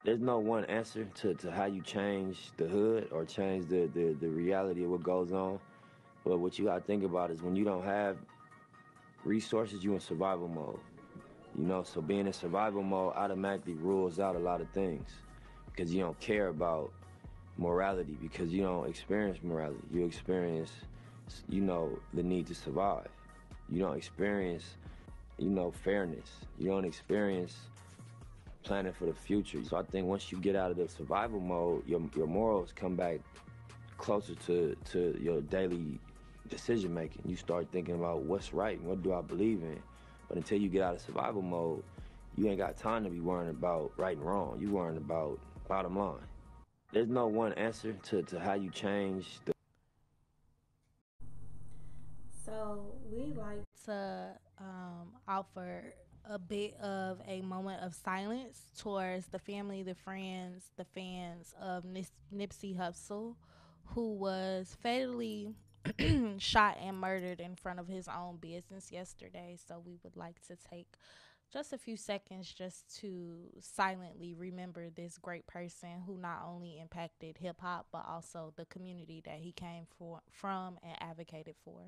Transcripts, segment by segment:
There's no one answer to how you change the hood or change the reality of what goes on. But what you gotta think about is when you don't have resources, you in survival mode. You know, so being in survival mode automatically rules out a lot of things because you don't care about morality because you don't experience morality. You experience, the need to survive. You don't experience, fairness. You don't experience planning for the future. So I think once you get out of the survival mode, your morals come back closer to your daily decision making. You start thinking about what's right and what do I believe in. But until you get out of survival mode, you ain't got time to be worrying about right and wrong. You worrying about bottom line. There's no one answer to how you change the. So we like to offer a bit of a moment of silence towards the family, the friends, the fans of Nipsey Hussle, who was fatally shot and murdered in front of his own business yesterday. So we would like to take just a few seconds just to silently remember this great person who not only impacted hip hop but also the community that he came from and advocated for.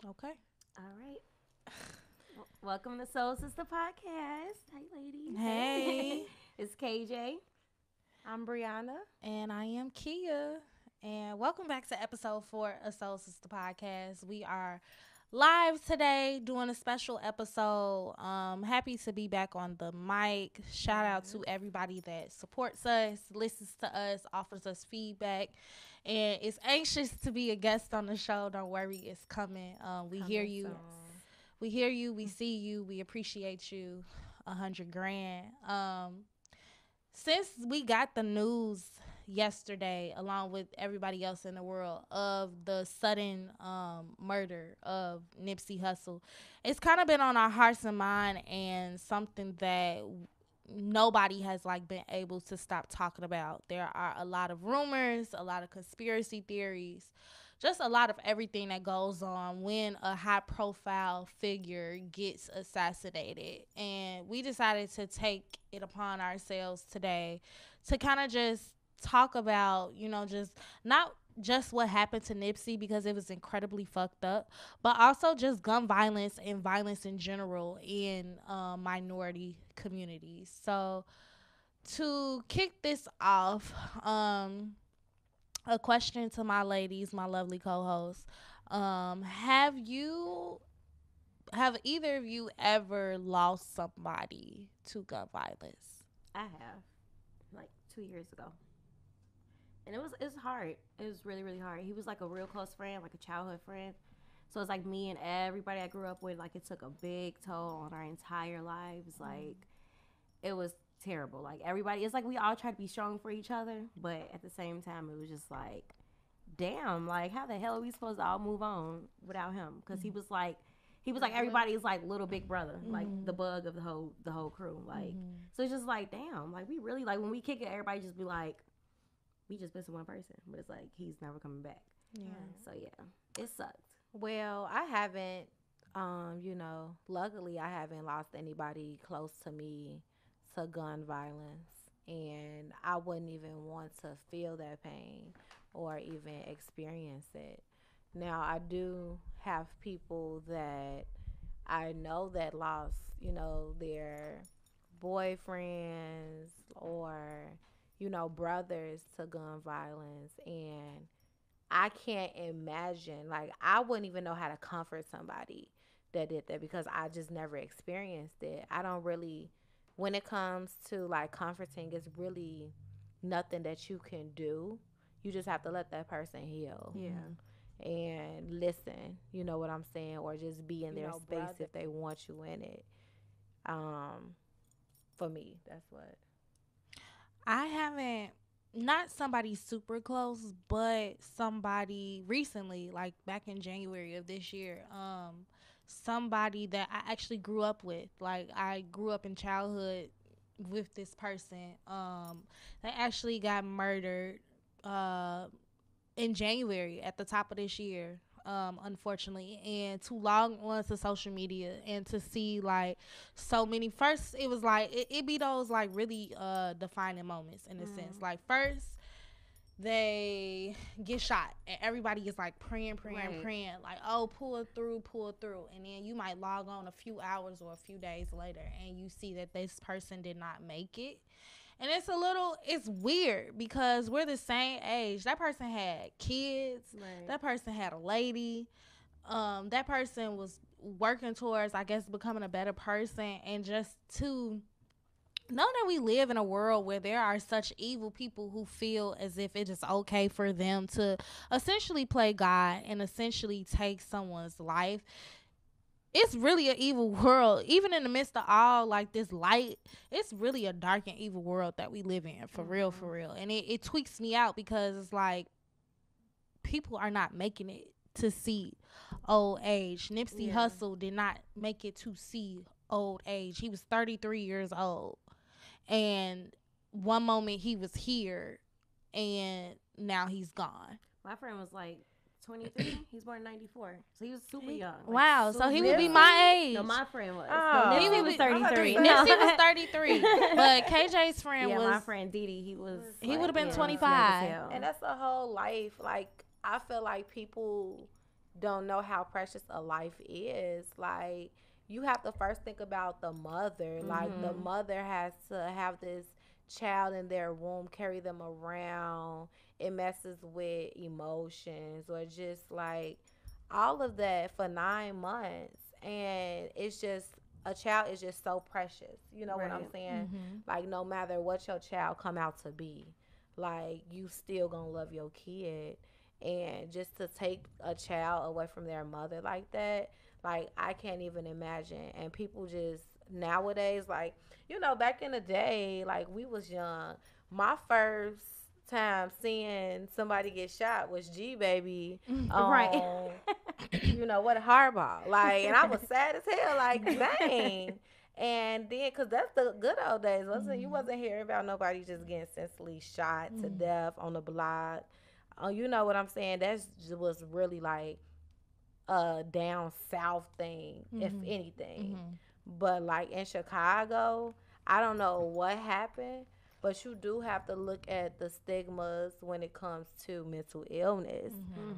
Okay. All right. Welcome to Soule Sista Podcast. Hey, ladies. Hey. It's KJ. I'm Brianna. And I am Kia. And welcome back to episode 4 of Soule Sista Podcast. We are live today doing a special episode. Happy to be back on the mic. Shout out to everybody that supports us, listens to us, offers us feedback, and is anxious to be a guest on the show. Don't worry, it's coming. We hear you. Soon. We hear you. We see you. We appreciate you. 100 grand. Since we got the news yesterday, along with everybody else in the world, of the sudden murder of Nipsey Hussle, it's kind of been on our hearts and mind, and something that nobody has like been able to stop talking about. There are a lot of rumors, a lot of conspiracy theories, just a lot of everything that goes on when a high profile figure gets assassinated. And we decided to take it upon ourselves today to kind of just talk about, just not just what happened to Nipsey, because it was incredibly fucked up, but also just gun violence and violence in general in minority communities. So to kick this off, a question to my ladies, my lovely co-hosts. Have either of you ever lost somebody to gun violence? I have, like 2 years ago. And it was hard. It was really, really hard. He was like a real close friend, like a childhood friend. So it's like me and everybody I grew up with, like it took a big toll on our entire lives. Like it was terrible. Like everybody, it's like we all try to be strong for each other, but at the same time, it was just like, damn, like how the hell are we supposed to all move on without him? Because he was like everybody's like little big brother, like the bug of the whole crew. Like so it's just like damn, like we really like when we kick it, everybody just be like, we just missing one person, but it's like he's never coming back. Yeah. So yeah, it sucked. Well, I haven't, luckily I haven't lost anybody close to me to gun violence. And I wouldn't even want to feel that pain or even experience it. Now, I do have people that I know that lost, their boyfriends or, brothers to gun violence. And I can't imagine, like, I wouldn't even know how to comfort somebody that did that because I just never experienced it. I don't really, when it comes to like comforting, it's really nothing that you can do. You just have to let that person heal. Yeah. And listen, you know what I'm saying, or just be in their space brother. if they want you in it. Um, for me, that's what. I haven't, not somebody super close, but somebody recently, like back in January of this year, somebody that I actually grew up with. Like I grew up in childhood with this person. They actually got murdered in January at the top of this year. unfortunately, and to log on to social media and to see like so many. First, it was like it be those like really defining moments in a sense. Like first, they get shot and everybody is like praying, like, oh, pull through, and then you might log on a few hours or a few days later and you see that this person did not make it. And it's weird because we're the same age. That person had kids. Right. That person had a lady. That person was working towards, I guess, becoming a better person. And just to know that we live in a world where there are such evil people who feel as if it is okay for them to essentially play God and essentially take someone's life. It's really an evil world. Even in the midst of all like this light, it's really a dark and evil world that we live in, for real. And it tweaks me out because it's like people are not making it to see old age. Nipsey Hussle did not make it to see old age. He was 33 years old. And one moment he was here and now he's gone. My friend was like 23. He's born in 94. So he was super young. Like, wow. So he would be my age. No, my friend was. Oh. No, Nipsey was 33. Nipsey was 33. But KJ's friend was. my friend Didi, he would have been 25. And that's a whole life. Like, I feel like people don't know how precious a life is. Like, you have to first think about the mother. Like, the mother has to have this child in their womb, carry them around. It messes with emotions or just like all of that for 9 months. And it's just, a child is just so precious. You know what I'm saying? Like, no matter what your child come out to be, like, you still gonna love your kid. And just to take a child away from their mother like that, like, I can't even imagine. And people just nowadays, like, you know, back in the day, like, we was young. My first time seeing somebody get shot was G-Baby. Right. You know, what a hardball. Like, and I was sad as hell, like, dang. And then, because that's the good old days. You wasn't hearing about nobody just getting senselessly shot to death on the block. You know what I'm saying? That was really like a down south thing, if anything. But like in Chicago, I don't know what happened, but you do have to look at the stigmas when it comes to mental illness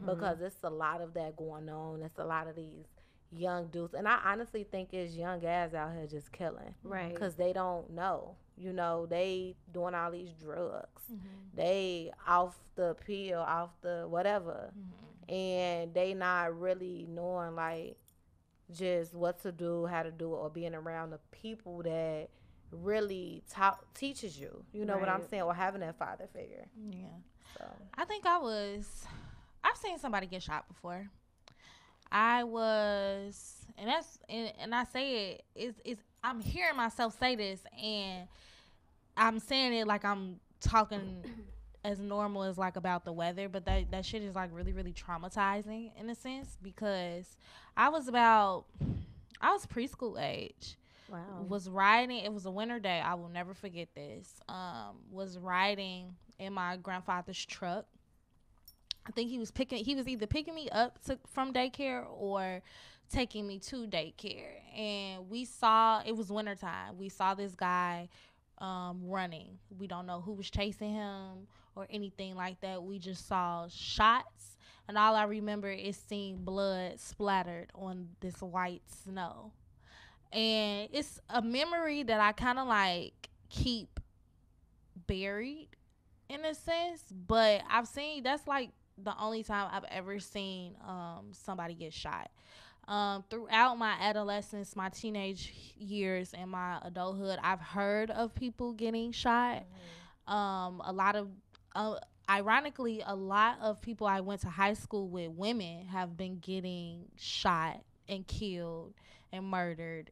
because it's a lot of that going on. It's a lot of these young dudes, and I honestly think it's young guys out here just killing, right? Because they don't know. You know, they doing all these drugs. They off the pill, off the whatever, and they not really knowing like just what to do, how to do it, or being around the people that really teaches you. You know what I'm saying? Or having that father figure. Yeah. So I think I've seen somebody get shot before. I was, and I say it's I'm hearing myself say this, and I'm saying it like I'm talking as normal as like about the weather, but that shit is like really, really traumatizing in a sense because I was preschool age. Wow. Was riding, it was a winter day, I will never forget this. Was riding in my grandfather's truck. I think he was either picking me up from daycare or taking me to daycare. And it was wintertime. We saw this guy running. We don't know who was chasing him or anything like that. We just saw shots. And all I remember is seeing blood splattered on this white snow. And it's a memory that I kind of like keep buried in a sense. But that's like the only time I've ever seen somebody get shot. Throughout my adolescence, my teenage years, and my adulthood, I've heard of people getting shot. Ironically, a lot of people I went to high school with, women, have been getting shot and killed and murdered,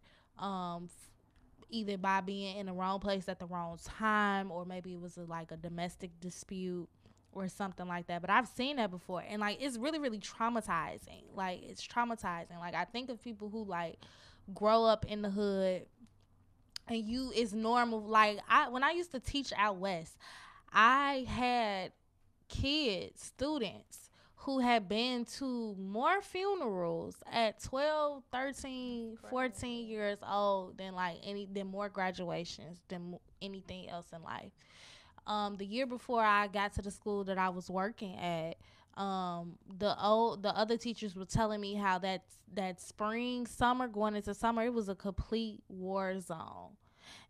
either by being in the wrong place at the wrong time, or maybe it was like a domestic dispute or something like that. But I've seen that before, and like it's really, really traumatizing. Like it's traumatizing. Like I think of people who like grow up in the hood, and it's normal. Like when I used to teach out west, I had students who had been to more funerals at 12, 13, 14 years old than than more graduations than anything else in life. The year before I got to the school that I was working at, the other teachers were telling me how that spring, summer, going into summer, it was a complete war zone.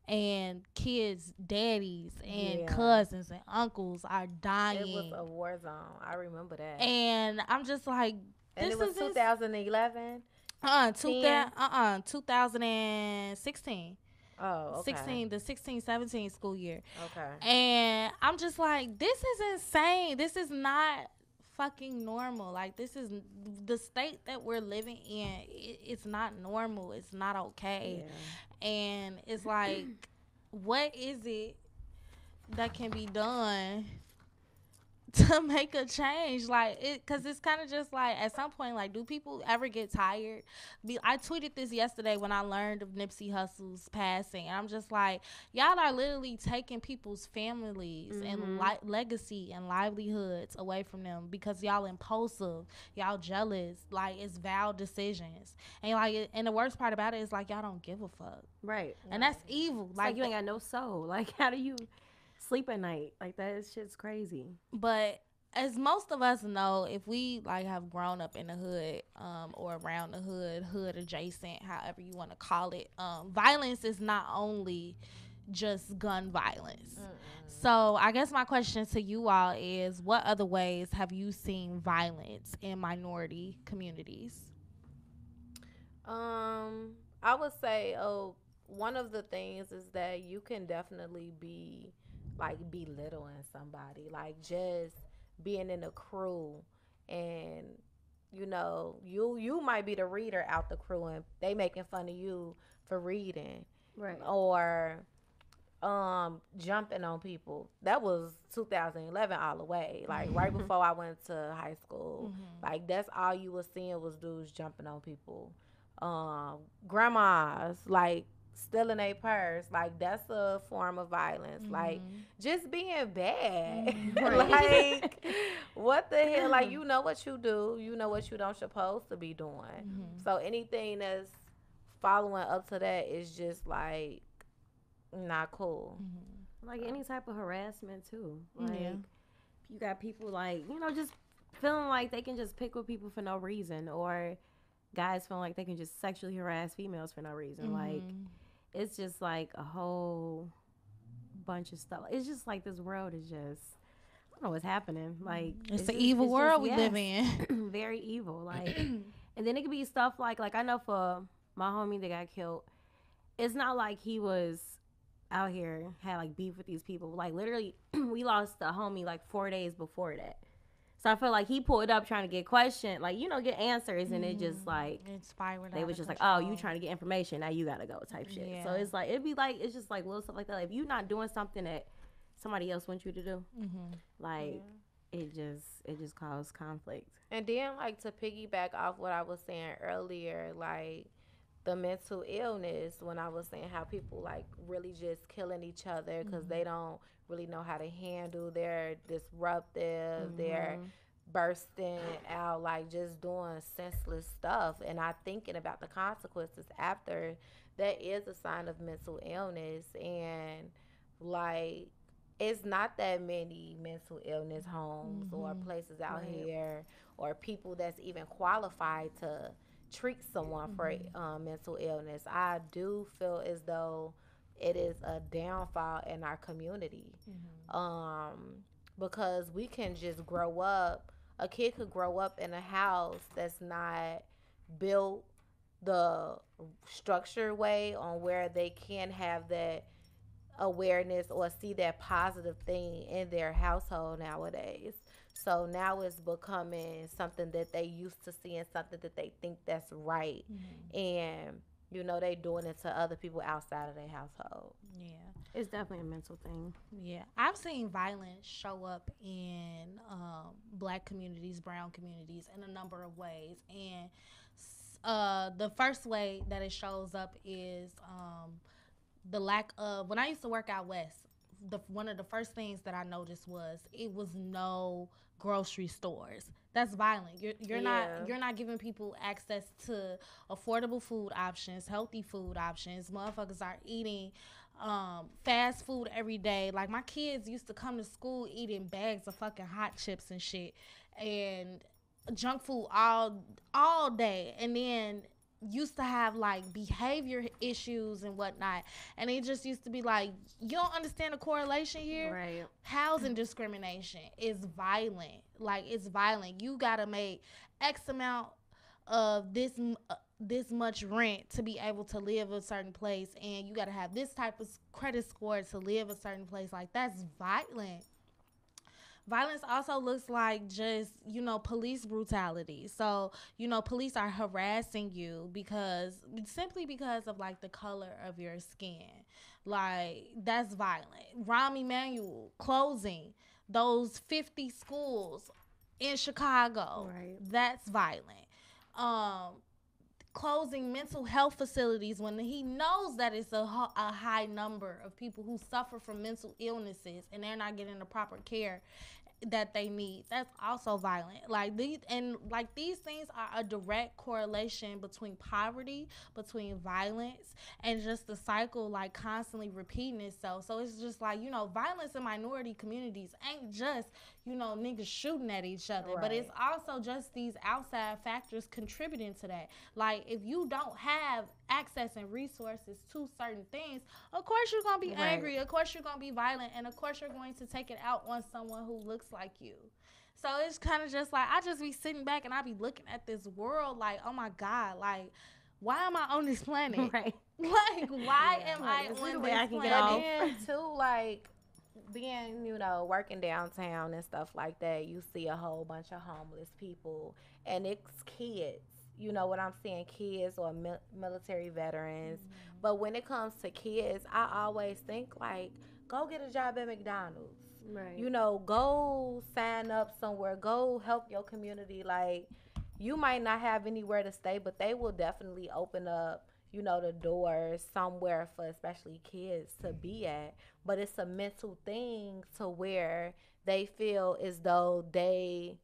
And kids, daddies, and cousins and uncles are dying. It was a war zone. I remember that. And I'm just like, and it was 2011? 2016. Oh, okay. The 16-17 school year. Okay. And I'm just like, this is insane. This is not fucking normal. Like, this is the state that we're living in. It's not normal. It's not okay. Yeah. And it's like, what is it that can be done to make a change? Like, because it's kind of just like, at some point, like, do people ever get tired? I tweeted this yesterday when I learned of Nipsey Hussle's passing, and I'm just like, y'all are literally taking people's families and legacy and livelihoods away from them because y'all impulsive, y'all jealous. Like, it's valid decisions, and the worst part about it is like, y'all don't give a fuck, right? And that's evil. Like you ain't got no soul. Like, how do you sleep at night? Like, that shit's crazy. But as most of us know, if we have grown up in the hood, or around the hood adjacent, however you want to call it, violence is not only just gun violence. So I guess my question to you all is, what other ways have you seen violence in minority communities? I would say, one of the things is that you can definitely be belittling somebody, like just being in a crew, and you might be the reader out the crew and they making fun of you for reading, right? Or jumping on people. That was 2011 all the way, like right before I went to high school. Like, that's all you was seeing was dudes jumping on people. Grandmas stealing a purse, like, that's a form of violence. Like, just being bad. Like, what the hell? Like, you know what you do, you know what you don't supposed to be doing. So anything that's following up to that is just like not cool. Like any type of harassment too. Like, you got people just feeling like they can just pick with people for no reason, or guys feeling like they can just sexually harass females for no reason. Like, it's just like a whole bunch of stuff. It's just like this world is just, I don't know what's happening. Like, it's an evil world we live in. Very evil. Like, and then it could be stuff like I know for my homie that got killed, it's not like he was out here had beef with these people. Like, literally, we lost a homie 4 days before that. So I feel like he pulled up trying to get questioned, get answers, and it just it spiraled. They was just control. Oh, you trying to get information, now you gotta go type shit. Yeah. So it's it's just little stuff like that. If you're not doing something that somebody else wants you to do, it just causes conflict. And then to piggyback off what I was saying earlier, the mental illness, when I was saying how people really just killing each other because they don't really know how to handle their disruptive, their bursting out, just doing senseless stuff and not thinking about the consequences after, that is a sign of mental illness. And it's not that many mental illness homes or places out here or people that's even qualified to treat someone for mental illness. I do feel as though it is a downfall in our community, because we can just grow up. A kid could grow up in a house that's not built the structured way on where they can have that awareness or see that positive thing in their household nowadays. So now it's becoming something that they used to see and something that they think that's right. And they doing it to other people outside of their household. Yeah. It's definitely a mental thing. Yeah. I've seen violence show up in Black communities, brown communities, in a number of ways. And the first way that it shows up is the lack of, when I used to work out west, one of the first things that I noticed was it was no grocery stores That's violent. You're Yeah. not giving people access to affordable food options, healthy food options. Motherfuckers are eating fast food every day. Like my kids used to come to school eating bags of fucking hot chips and shit and junk food all day, and then used to have like behavior issues and whatnot, and it just used to be like, you don't understand the correlation here. Right. Housing discrimination is violent. Like, it's violent. You gotta make X amount of this much rent to be able to live a certain place, and you gotta have this type of credit score to live a certain place. Like, that's violent. Violence also looks like just, police brutality. So, police are harassing you simply because of like the color of your skin. Like, that's violent. Rahm Emanuel closing those 50 schools in Chicago. Right. That's violent. Closing mental health facilities when he knows that it's a high number of people who suffer from mental illnesses and they're not getting the proper care that they need. That's also violent. Like these things are a direct correlation between poverty, between violence, and just the cycle like constantly repeating itself. So it's just like, violence in minority communities ain't just, niggas shooting at each other, but it's also just these outside factors contributing to that. Like, if you don't have access and resources to certain things, of course you're going to be angry, of course you're going to be violent, and of course you're going to take it out on someone who looks like you. So it's kind of just like, I just be sitting back and I be looking at this world like, oh my God, like, why am I on this planet? Right. Like, why am I on this planet? And too, like, being, working downtown and stuff like that, you see a whole bunch of homeless people, and it's kids. You know what I'm saying? Kids or military veterans. Mm-hmm. But when it comes to kids, I always think, like, go get a job at McDonald's. Right. Go sign up somewhere. Go help your community. Like, you might not have anywhere to stay, but they will definitely open up, the doors somewhere for especially kids to be at. But it's a mental thing to where they feel as though they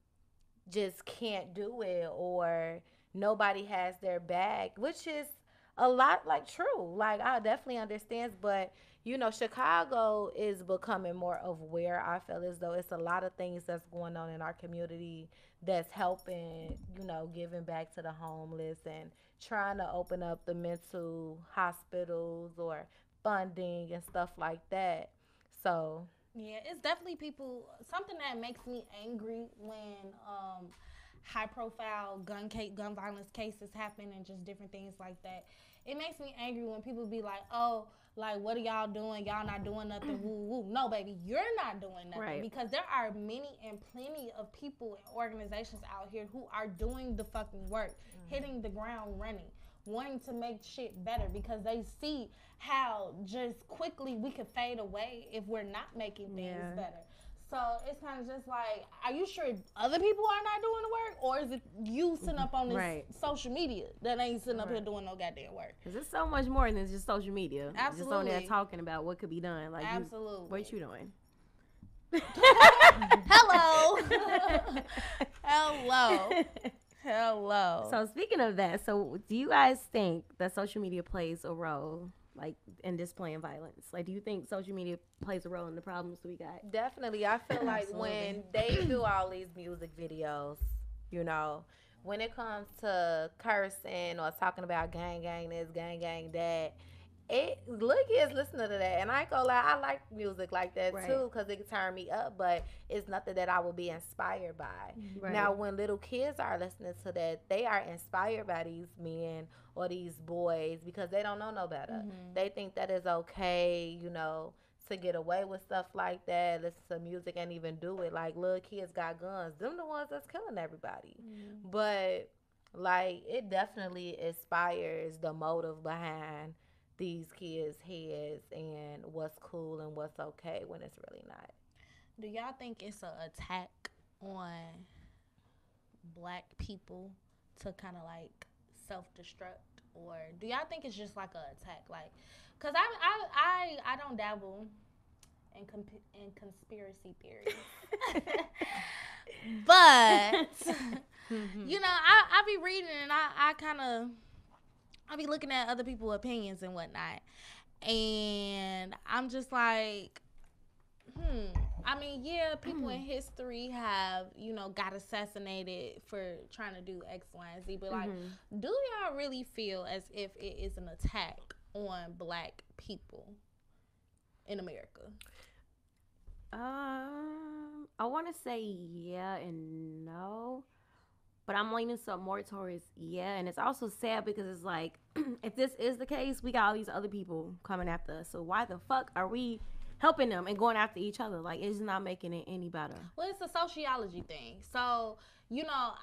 just can't do it, or nobody has their back, which is a lot like true. Like, I definitely understand, but Chicago is becoming more aware. I feel as though it's a lot of things that's going on in our community that's helping, giving back to the homeless and trying to open up the mental hospitals or funding and stuff like that. So yeah, it's definitely something that makes me angry when high profile gun violence cases happen and just different things like that. It makes me angry when people be like, oh, like, what are y'all doing? Y'all not doing nothing, woo woo. No, baby, you're not doing nothing. Right. Because there are many and plenty of people and organizations out here who are doing the fucking work, hitting the ground running, wanting to make shit better, because they see how just quickly we could fade away if we're not making things better. So it's kind of just like, are you sure other people are not doing the work? Or is it you sitting up on this social media that ain't sitting up here doing no goddamn work? Because it's so much more than just social media. Absolutely. Just on there talking about what could be done. Like, absolutely. What you doing? Hello. Hello. So speaking of that, so do you guys think that social media plays a role, like, in displaying violence? Like, do you think social media plays a role in the problems we got? Definitely. I feel like when they do all these music videos, when it comes to cursing or talking about gang this, gang that, little kids listen to that. And I ain't gonna lie, I like music like that too, because it can turn me up, but it's nothing that I will be inspired by. Right. Now, when little kids are listening to that, they are inspired by these men or these boys because they don't know no better. Mm-hmm. They think that is okay, to get away with stuff like that, listen to music and even do it. Like, little kids got guns. Them the ones that's killing everybody. Mm-hmm. But, like, it definitely inspires the motive behind these kids' heads and what's cool and what's okay when it's really not. Do y'all think it's an attack on black people to kind of like self-destruct, or do y'all think it's just like an attack? Like, cause I don't dabble in conspiracy theories, but But you know, I be reading and I be looking at other people's opinions and whatnot, and I'm just like, I mean, yeah, people in history have, you know, got assassinated for trying to do X, Y, and Z. But, like, do y'all really feel as if it is an attack on black people in America? I want to say yeah and no. But I'm leaning some more towards yeah. And it's also sad because it's like, if this is the case, we got all these other people coming after us. So why the fuck are we helping them and going after each other? Like, it's not making it any better. Well, it's a sociology thing. So, you know,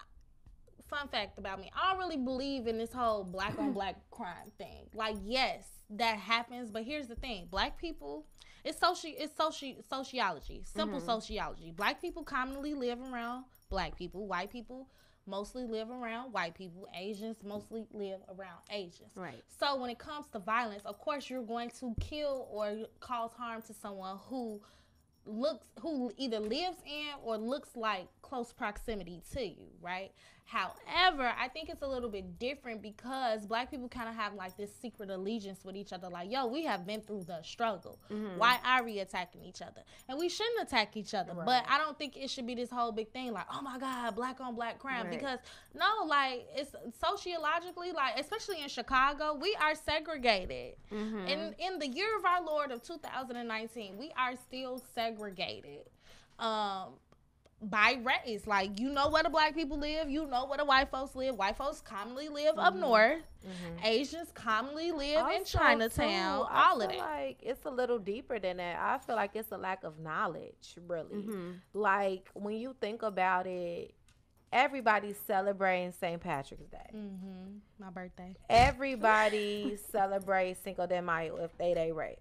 fun fact about me, I don't really believe in this whole black on black crime thing. Like, yes, that happens, but here's the thing. Black people, it's sociology, simple sociology. Black people commonly live around black people. White people mostly live around white people. Asians mostly live around Asians. Right. So when it comes to violence, of course you're going to kill or cause harm to someone who either lives in or looks like close proximity to you, right? However, I think it's a little bit different because black people kind of have like this secret allegiance with each other. Like, yo, we have been through the struggle. Why are we attacking each other? And we shouldn't attack each other. Right. But I don't think it should be this whole big thing like, oh my God, black on black crime. Right. Because no, like, it's sociologically, like, especially in Chicago, we are segregated. And in the year of our Lord of 2019, we are still segregated. By race. Like, you know where the black people live, you know where the white folks live. White folks commonly live up north. Asians commonly live in Chinatown. All of that. Like, it's a little deeper than that. I feel like it's a lack of knowledge, really. Like, when you think about it, everybody's celebrating St. Patrick's Day. My birthday. Everybody celebrates Cinco de Mayo if they race.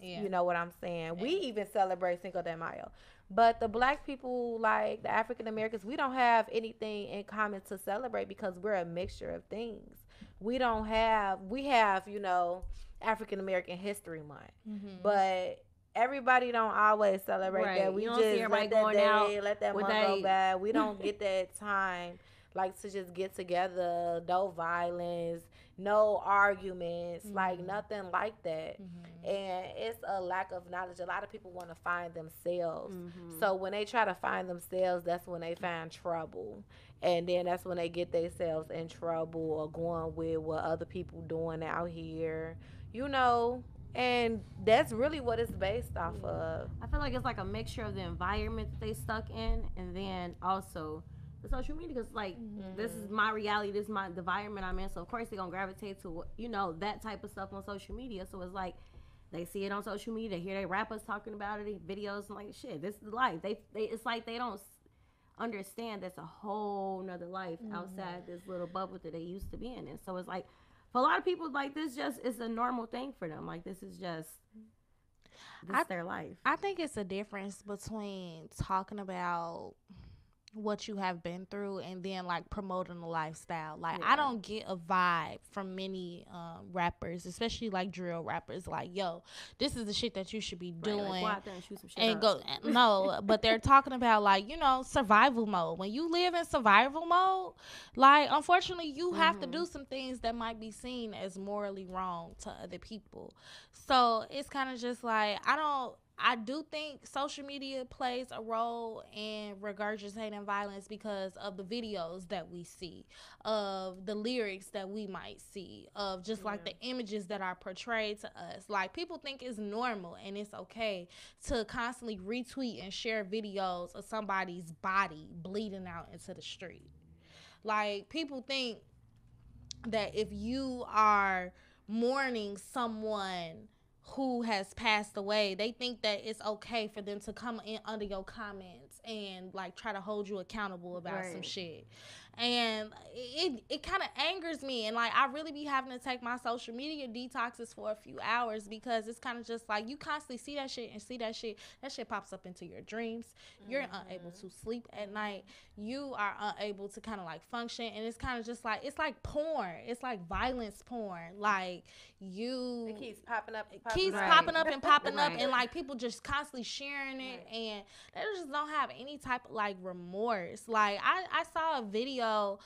Yeah. You know what I'm saying? We even celebrate Cinco de Mayo. But the black people, like the African Americans, we don't have anything in common to celebrate because we're a mixture of things. We have, you know, African American History Month. But everybody don't always celebrate that. We just let that day, let that month go by. We don't get that time, like, to just get together, no violence, no arguments, like nothing like that. And it's a lack of knowledge. A lot of people want to find themselves. So when they try to find themselves, that's when they find trouble. And then that's when they get themselves in trouble or going with what other people doing out here, you know. And that's really what it's based off of. I feel like it's like a mixture of the environment that they stuck in and then also the social media, because like this is my reality, this is the environment I'm in, so of course they're gonna gravitate to, you know, that type of stuff on social media. So it's like they see it on social media, they hear they rappers talking about it, videos, and like, shit, this is life. They it's like they don't understand that's a whole nother life outside this little bubble that they used to be in. And so it's like, for a lot of people, like, this just is a normal thing for them. Like, this is their life. I think it's a difference between talking about what you have been through and then like promoting the lifestyle. Like, I don't get a vibe from many rappers, especially like drill rappers, like, yo, this is the shit that you should be doing. Like, go out there and shoot some shit and up. No, but they're talking about, like, you know, survival mode. When you live in survival mode, like, unfortunately you have to do some things that might be seen as morally wrong to other people. So it's kind of just like, I do think social media plays a role in regurgitating violence because of the videos that we see, of the lyrics that we might see, of just like the images that are portrayed to us. Like, people think it's normal and it's okay to constantly retweet and share videos of somebody's body bleeding out into the street. Like, people think that if you are mourning someone who has passed away, they think that it's okay for them to come in under your comments and like try to hold you accountable about some shit. And it kind of angers me, and like, I really be having to take my social media detoxes for a few hours because it's kind of just like, you constantly see that shit and see that shit pops up into your dreams. You're unable to sleep at night. You are unable to kind of like function, and it's kind of just like, it's like porn. It's like violence porn. Like, it keeps popping up, popping up and popping up, and like, people just constantly sharing it, and they just don't have any type of like remorse. Like I saw a video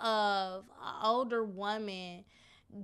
of an older woman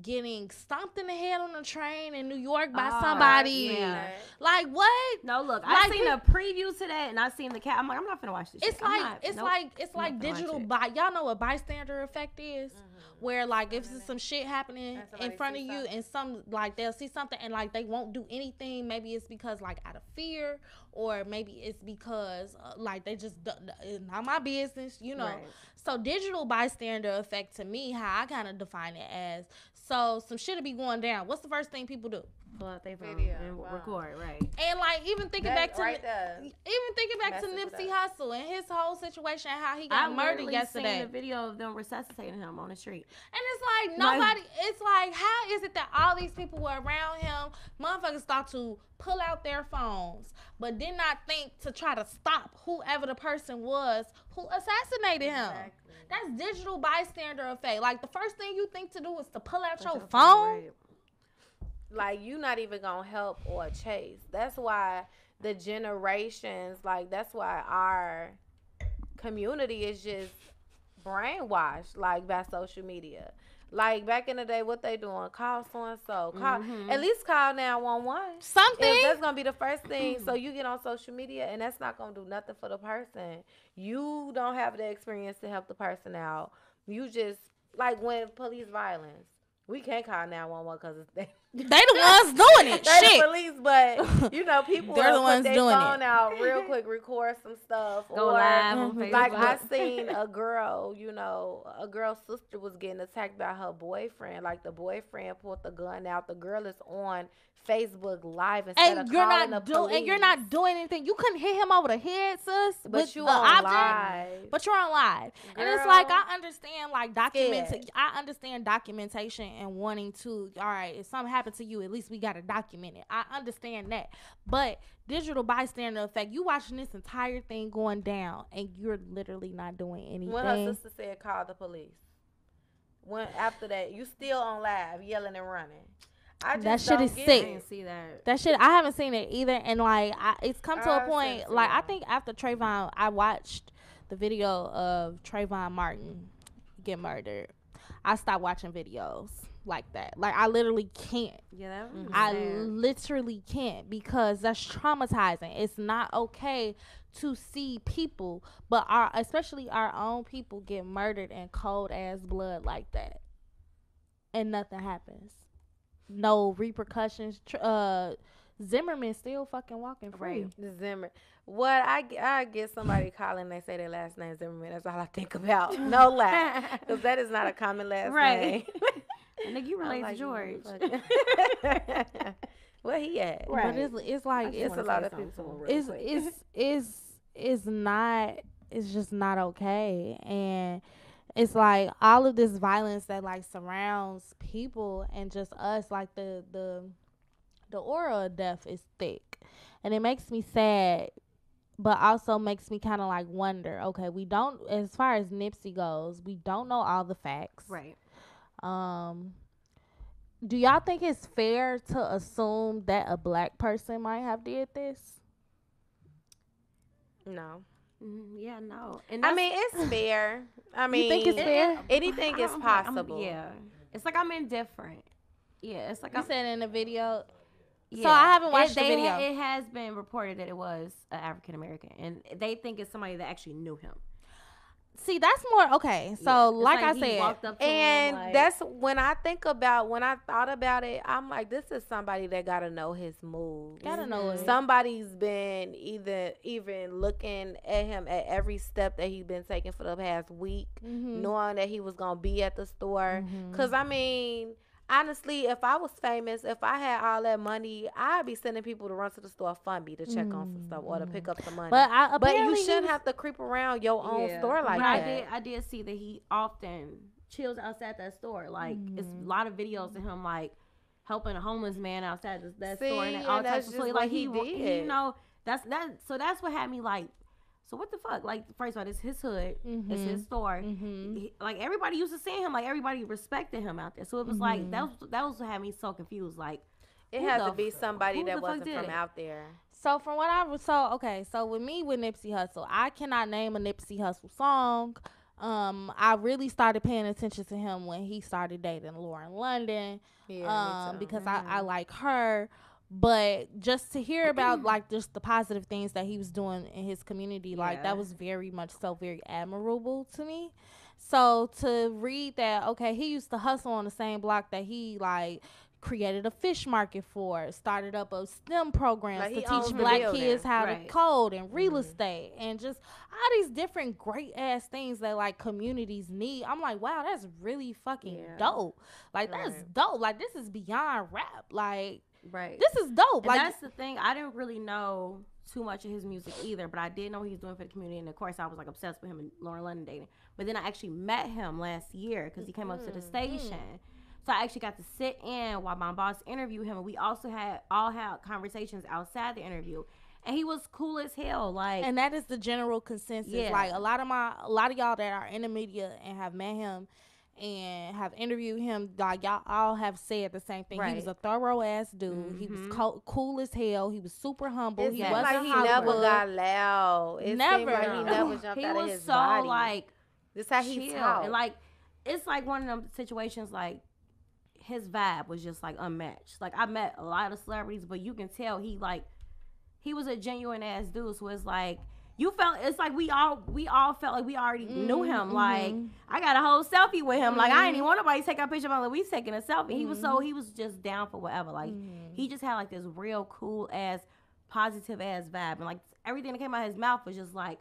getting stomped in the head on a train in New York by somebody. Yeah. Like what? No, look, Like, I seen a preview to that, and I seen the cat. I'm like, I'm not finna watch this. It's shit. it's like digital y'all know what bystander effect is? Where like if some shit happening in front of you and some like they'll see something and like they won't do anything. Maybe it's because like out of fear, or maybe it's because like they just it's not my business, you know. Right. So digital bystander effect to me, how I kind of define it as, so some shit'll be going down. What's the first thing people do? Pull out their phone Video. and Wow. record, right? And like even thinking That's back to right there. even thinking back to Messes it Nipsey up. Hussle and his whole situation and how he I got murdered literally yesterday. seen a video of them resuscitating him on the street. And it's like nobody. It's like, how is it that all these people were around him? Motherfuckers thought to pull out their phones, but did not think to try to stop whoever the person was who assassinated him. Exactly. That's digital bystander effect. Like the first thing you think to do is to pull out your phone. Right. Like, you not even gonna help or chase. That's why the generations, like, that's why our community is just brainwashed, like, by social media. Like, back in the day, what they doing? Call so-and-so. Call, at least call 911. Something. If that's gonna be the first thing, so you get on social media and that's not gonna do nothing for the person. You don't have the experience to help the person out. You just, like, when police violence, we can't call 911 because it's they They the ones doing it. the Shit. police, but you know, people They're the will ones put their doing phone it. out real quick, record some stuff, Go or live on Facebook. like I seen a girl, you know, a girl's sister was getting attacked by her boyfriend. Like the boyfriend pulled the gun out. The girl is on Facebook Live instead And of you're calling not the doing. police. And you're not doing anything. You couldn't hit him over the head, sis. But with you the on object. live. But you're on live. And it's Girl. like, I understand like Scared. I understand documentation and wanting to, all right, if something happened to you, at least we gotta document it. I understand that. But digital bystander effect, you watching this entire thing going down and you're literally not doing anything. When her sister said call the police. When after that, you still on live yelling and running. I just That shit don't is get sick. I it. didn't see that. That shit, I haven't seen it either. And like, it's come to a I'll send point, it to like, I y'all. think after Trayvon, I watched the video of Trayvon Martin get murdered. I stopped watching videos like that. Like, I literally can't. Yeah, that was I sad. literally can't, because that's traumatizing. It's not okay to see people, but especially our own people, get murdered in cold ass blood like that, and nothing happens. No repercussions. Zimmerman still fucking walking free. Right. Zimmer. What I get somebody calling, they say their last name Zimmerman. That's all I think about. No lie, because that is not a common last Right. name. And nigga, you I'm relate like, to George. motherfucker. Where he at? But it's like I just It's wanna a lot say of something to people. him real quick. it's not, it's just not okay. And it's like all of this violence that like surrounds people and just us, like the aura of death is thick, and it makes me sad, but also makes me kind of like wonder, okay, we don't, as far as Nipsey goes, we don't know all the facts. Right. Do y'all think it's fair to assume that a black person might have did this? No. Yeah, no. And I mean, it's fair. I mean, You think it's fair? anything is I'm like, possible. yeah. It's like I'm indifferent. Yeah, it's like You I'm. said in the video. Yeah. So I haven't watched the They video. it has been reported that it was an African American, and they think it's somebody that actually knew him. See, that's more okay. So, Yeah. It's like I he said, walked up to And him, like, that's when I thought about it, I'm like, this is somebody that gotta know his moves. gotta know it. Somebody's been even looking at him at every step that he's been taking for the past week, knowing that he was gonna be at the store. Cause I mean, honestly, if I was famous, if I had all that money, I'd be sending people to run to the store for me to check on some stuff or to pick up some money. But But you apparently he shouldn't was- have to creep around your own Yeah. store like But that. I did see that he often chills outside that store. Like it's a lot of videos of him like helping a homeless man outside that store See, and all and types that's of just stuff. what Like he he did. you know, that's what had me like. So what the fuck? Like first of all, it's his hood, it's his store. He- like everybody used to see him, like everybody respected him out there. So it was like that was what had me so confused. Like It who has the to be f- somebody who that the fuck wasn't did from it? out there. So from what I was so with me with Nipsey Hussle, I cannot name a Nipsey Hussle song. I really started paying attention to him when he started dating Lauren London. Yeah, me too. Because I like her. But just to hear about like just the positive things that he was doing in his community, like that was very much so very admirable to me. So to read that, okay, he used to hustle on the same block that he like created a fish market for, started up a STEM programs Like, to he owns teach the black building. kids how to Right. code and real estate and just all these different great ass things that like communities need. I'm like, wow, that's really fucking dope. Like that's Right. dope. Like this is beyond rap. Like Right. this is dope. And Like that's the thing. I didn't really know too much of his music either, but I did know he was doing for the community. And of course, I was like obsessed with him and Lauren London dating. But then I actually met him last year because he came up to the station. So I actually got to sit in while my boss interviewed him, and we also had conversations outside the interview. And he was cool as hell. Like, and that is the general consensus. Yeah. Like a lot of y'all that are in the media and have met him and have interviewed him, like y'all all have said the same thing. He was Right. a thorough ass dude. He was cool as hell. He was super humble. It He seemed wasn't like he Hollywood. never got loud. It Never. seemed like he No. never jumped he out of was his so body. like This how he chill. talk. And like, it's like one of them situations like his vibe was just like unmatched. Like I met a lot of celebrities, but you can tell he was a genuine ass dude. So it's like you felt it's like we all felt like we already knew him. Like I got a whole selfie with him. Like I didn't even want nobody to take a picture of him. Like we taking a selfie. He was just down for whatever. Like he just had like this real cool ass, positive ass vibe, and like everything that came out of his mouth was just like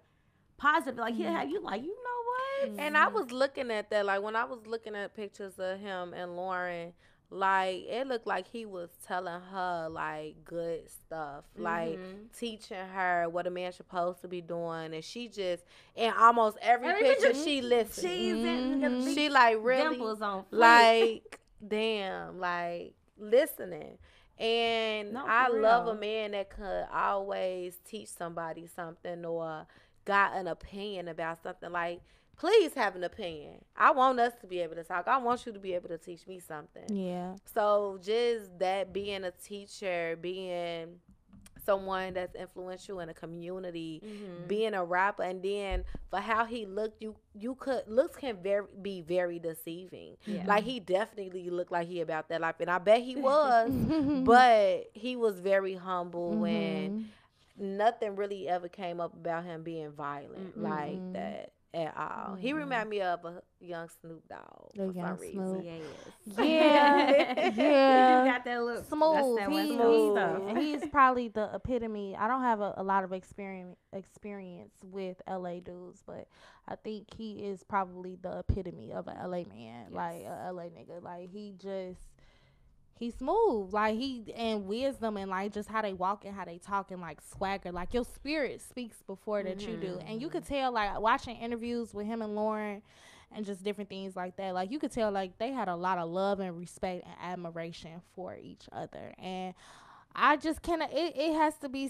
positive. Like he'll have you like, you know what? And I was looking at that, like when I was looking at pictures of him and Lauren, like it looked like he was telling her like good stuff, like teaching her what a man's supposed to be doing, and she just in almost every picture she listened. She like really Dimples on fleek. like damn, like listening. And No, I for love real. a man that could always teach somebody something or got an opinion about something. Like, please have an opinion. I want us to be able to talk. I want you to be able to teach me something. Yeah. So just that being a teacher, being someone that's influential in a community, being a rapper, and then for how he looked, looks can be very deceiving. Yeah. Like he definitely looked like he about that life, and I bet he was, but he was very humble and nothing really ever came up about him being violent like that at all. He reminded me of a young Snoop Dogg for young some Snoop. reason. Yeah. He Yeah. got that look. Smooth. That's that West He- Coast stuff. he's probably the epitome. I don't have a lot of experience with LA dudes, but I think he is probably the epitome of a LA man, like a LA nigga. Like he's smooth, like and wisdom, and like just how they walk and how they talk and like swagger. Like your spirit speaks before that you do, and you could tell like watching interviews with him and Lauren and just different things like that. Like you could tell like they had a lot of love and respect and admiration for each other. And I just cannot. It has to be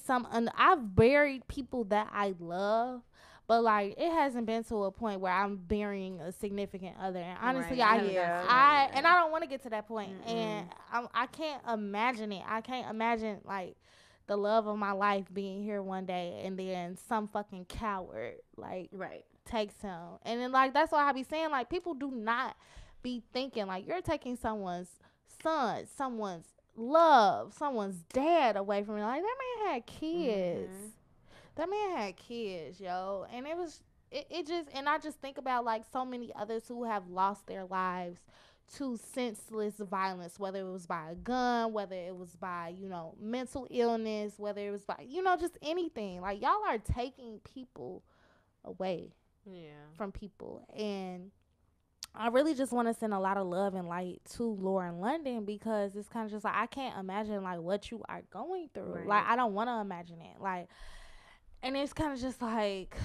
I've buried people that I love, but like it hasn't been to a point where I'm burying a significant other. And honestly, Right. I don't want to get to that point. And I can't imagine it. I can't imagine like the love of my life being here one day and then some fucking coward like Right. takes him. And then like that's why I be saying like people do not be thinking like you're taking someone's son, someone's love, someone's dad away from me. Like that man had kids. That man had kids, yo. And it just, and I just think about like so many others who have lost their lives to senseless violence, whether it was by a gun, whether it was by, mental illness, whether it was by, just anything. Like y'all are taking people away from people. And I really just want to send a lot of love and light to Lauren London, because it's kind of just like I can't imagine like what you are going through. Right. Like I don't want to imagine it. Like, and it's kind of just like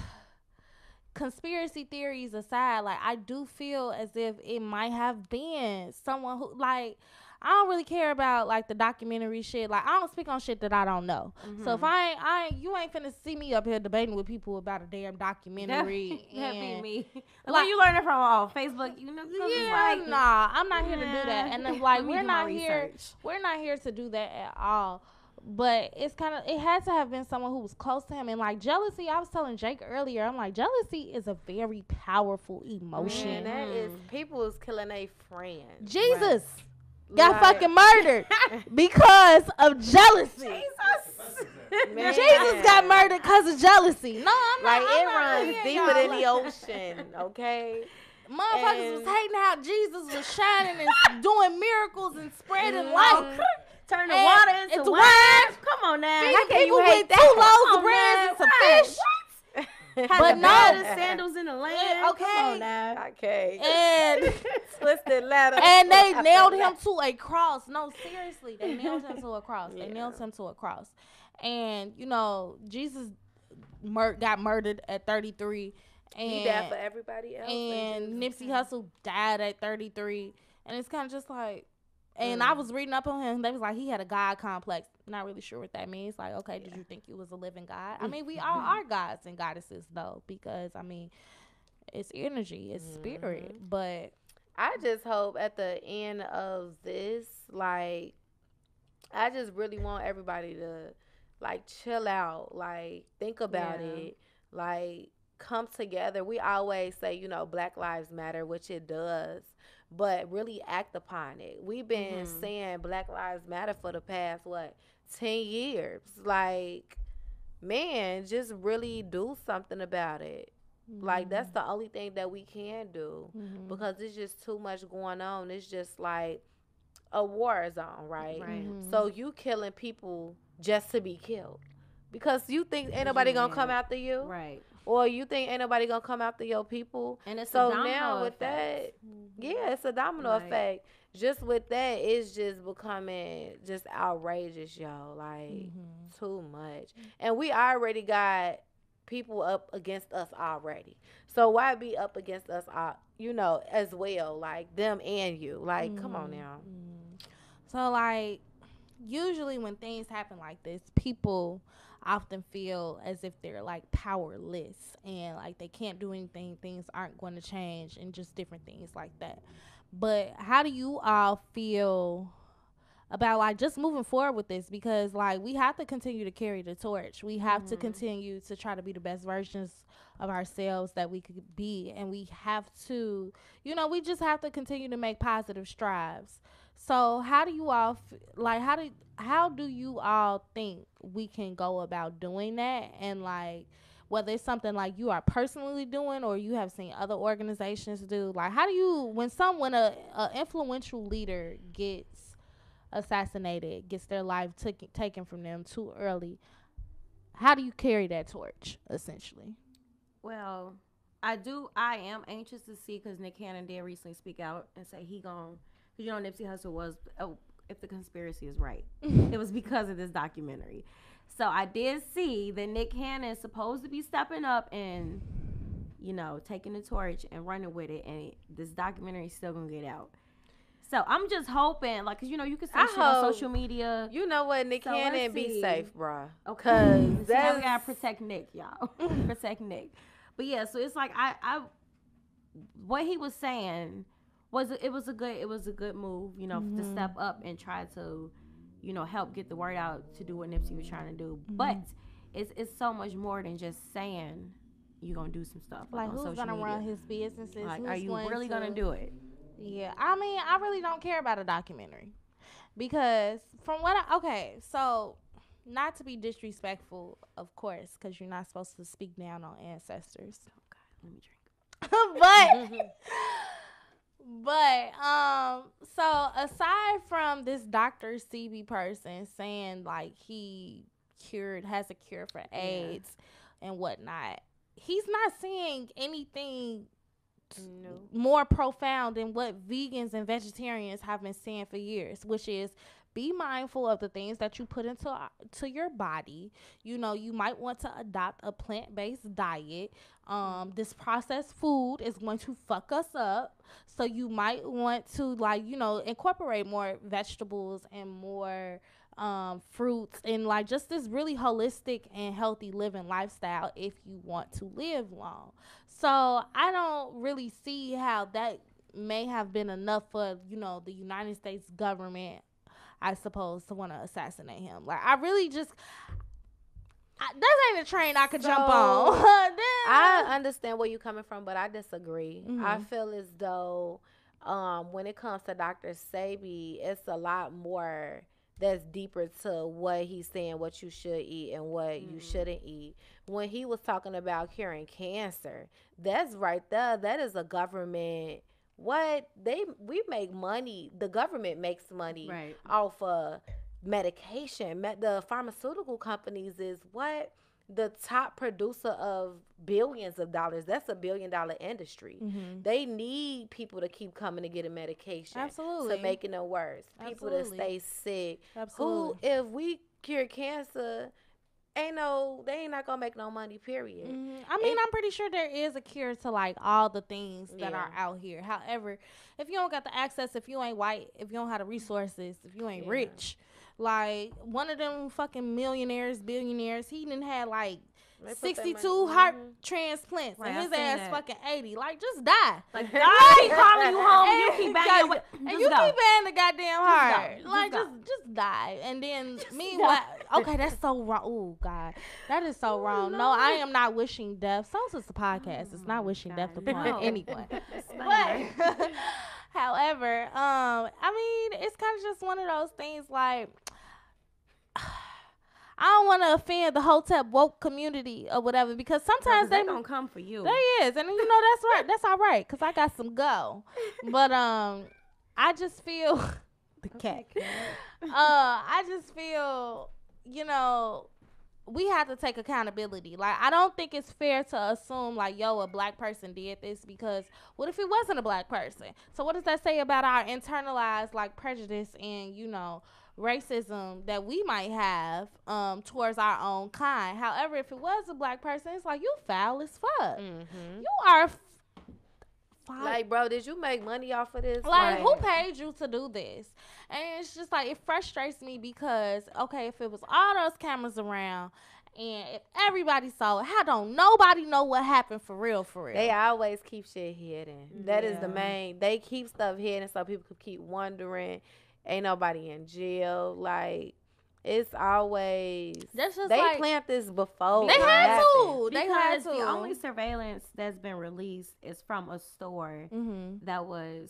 conspiracy theories aside, like I do feel as if it might have been someone who like I don't really care about like the documentary shit. Like I don't speak on shit that I don't know. So if you ain't finna see me up here debating with people about a damn documentary. That be and me. Like, like- where you learning from? Oh, Facebook. You know, 'cause it's yeah, like, nah, I'm not here to do that. And then, like Let me we're do my not here. research. We're not here to do that at all. But it's kind of, it had to have been someone who was close to him. And like jealousy, I was telling Jake earlier, I'm like, jealousy is a very powerful emotion. Man, that is, people is killing their friends. Jesus got fucking murdered because of jealousy. Jesus got murdered because of jealousy. No, I'm like, not. it runs deeper than the ocean, okay? Motherfuckers was hating how Jesus was shining and doing miracles and spreading light. Turn the water into wine. Come on now. How can you hate that? 2 loaves of bread and some fish. But no, sandals in the land. Okay. Come on now. Okay. And twisted ladder. And they nailed him to a cross. No, seriously, they nailed him to a cross. They nailed him to a cross. And you know, Jesus got murdered at 33. And he died for everybody else. And Nipsey Hussle died at 33. And it's kind of just like, and I was reading up on him. They was like, he had a God complex. Not really sure what that means. Like, okay, did you think you was a living God? I mean, we all are gods and goddesses, though, because, I mean, it's energy, it's spirit. But I just hope at the end of this, like, I just really want everybody to, like, chill out. Like, think about it. Like, come together. We always say, you know, Black Lives Matter, which it does. But really act upon it. We've been saying Black Lives Matter for the past, 10 years. Like, man, just really do something about it. Like, that's the only thing that we can do. Because it's just too much going on. It's just like a war zone, right? So you killing people just to be killed. Because you think ain't nobody gonna come after you. Right. Or you think ain't nobody gonna come after your people. And it's so a domino now with effect. that, it's a domino effect. Just with that, it's just becoming just outrageous, y'all. Like too much. And we already got people up against us already. So why be up against us, you know, as well? Like them and you. Like, come on now. So like, usually when things happen like this, people often feel as if they're like powerless and like they can't do anything, things aren't going to change, and just different things like that. But how do you all feel about like just moving forward with this? Because like we have to continue to carry the torch. We have to continue to try to be the best versions of ourselves that we could be, and we have to, you know, we just have to continue to make positive strides. So how do you all how do you all think we can go about doing that? And like whether it's something like you are personally doing or you have seen other organizations do, like how do you, when a influential leader gets assassinated, gets their life taken from them too early, how do you carry that torch essentially? Well, I am anxious to see, because Nick Cannon did recently speak out and say he gone. Because, you know, Nipsey Hussle was, if the conspiracy is right, it was because of this documentary. So I did see that Nick Cannon is supposed to be stepping up and, you know, taking the torch and running with it. And this documentary is still going to get out. So I'm just hoping, like, because, you know, you can see shit on social media. You know what, Nick Cannon, be safe, bruh. Okay. Because we got to protect Nick, y'all. Protect Nick. But, yeah, so it's like what he was saying it was a good move, you know, to step up and try to, you know, help get the word out to do what Nipsey was trying to do. But it's so much more than just saying you're gonna do some stuff like on who's social gonna media. Run his businesses? Like, are you really gonna do it? Yeah, I mean, I really don't care about a documentary because from what so not to be disrespectful, of course, because you're not supposed to speak down on ancestors. Oh God, let me drink. But so aside from this Dr. CB person saying like he has a cure for AIDS and whatnot, he's not saying anything more profound than what vegans and vegetarians have been saying for years, which is be mindful of the things that you put into your body. You know, you might want to adopt a plant-based diet. This processed food is going to fuck us up. So you might want to, like, you know, incorporate more vegetables and more fruits and like just this really holistic and healthy living lifestyle if you want to live long. So I don't really see how that may have been enough for, you know, the United States government. I suppose, to want to assassinate him. Like, I really just, that ain't a train I could jump on. I understand where you're coming from, but I disagree. Mm-hmm. I feel as though when it comes to Dr. Sebi, it's a lot more that's deeper to what he's saying, what you should eat and what you shouldn't eat. When he was talking about curing cancer, that's right there. That is a government. We make money. The government makes money off of medication. The pharmaceutical companies is what the top producer of billions of dollars. That's $1 billion industry. Mm-hmm. They need people to keep coming to get a medication. Absolutely. To making it worse. People to stay sick. Absolutely. Who, if we cure cancer, they ain't not gonna make no money, period. Mm-hmm. I mean, I'm pretty sure there is a cure to like all the things that are out here. However, if you don't got the access, if you ain't white, if you don't have the resources, if you ain't rich, like one of them fucking millionaires, billionaires, he done had like 62 heart transplants and his ass fucking 80. Like, just die. Like, I keep calling you home and you keep banging and you keep banging the goddamn heart. Like, just die. And then meanwhile, okay, that's so wrong. Oh God, that is so wrong. No, I am not wishing death. Soule Sista Podcast is not wishing death upon anyone. But however, I mean, it's kind of just one of those things like, I don't want to offend the Hotep woke community or whatever, because sometimes they don't come for you. They is, and you know that's right. That's all right, cause I got some go. But I just feel the cat. I just feel, you know, we have to take accountability. Like, I don't think it's fair to assume like, yo, a black person did this, because what if it wasn't a black person? So what does that say about our internalized like prejudice and, you know, racism that we might have towards our own kind? However, if it was a black person, it's like, you foul as fuck. Mm-hmm. You are like, bro, did you make money off of this? Like, who paid you to do this? And it's just like, it frustrates me because, okay, if it was all those cameras around and if everybody saw it, how don't nobody know what happened for real? They always keep shit hidden. That is the main. They keep stuff hidden so people could keep wondering. Ain't nobody in jail. Like, it's always. That's just they like, planned this before. They had to. Because the only surveillance that's been released is from a store that was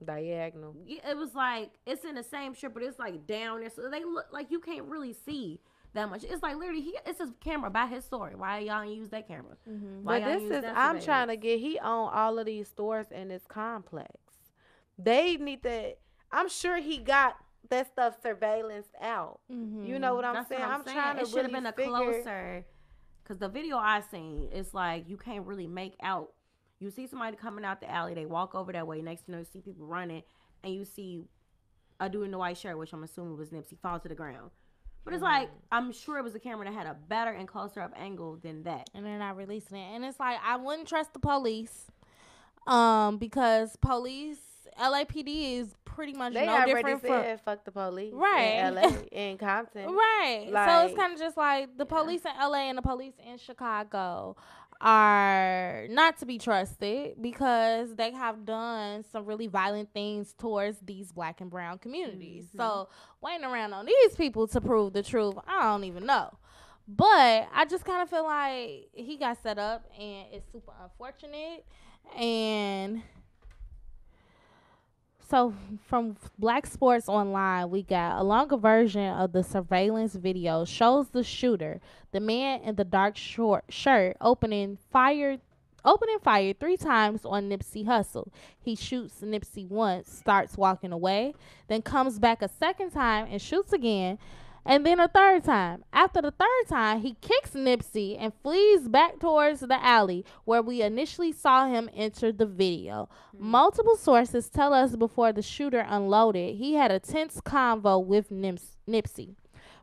diagonal. It was like, it's in the same strip, but it's like down there, so they look like you can't really see that much. It's like literally, it's his camera by his store. Why y'all ain't use that camera? But this is, I'm trying to get. He own all of these stores in this complex. They need to. I'm sure he got that stuff surveillanced out. You know what I'm saying? I'm trying to. It should have been a closer, because the video I seen, it's like you can't really make out. You see somebody coming out the alley, they walk over that way. Next, you know, you see people running, and you see a dude in the white shirt, which I'm assuming was Nipsey, fall to the ground. But it's like, I'm sure it was a camera that had a better and closer up angle than that. And they're not releasing it. And it's like, I wouldn't trust the police, because police. LAPD is pretty much they no different from fuck the police, right? In LA, in Compton, right? Like, so it's kind of just like the police in LA and the police in Chicago are not to be trusted, because they have done some really violent things towards these black and brown communities. So waiting around on these people to prove the truth, I don't even know. But I just kind of feel like he got set up, and it's super unfortunate. And so from Black Sports Online, we got a longer version of the surveillance video shows the shooter, the man in the dark short shirt, opening fire 3 times on Nipsey Hussle. He shoots Nipsey once, starts walking away, then comes back a second time and shoots again, and then a third time. After the third time, he kicks Nipsey and flees back towards the alley where we initially saw him enter the video. Multiple sources tell us before the shooter unloaded, he had a tense convo with Nipsey.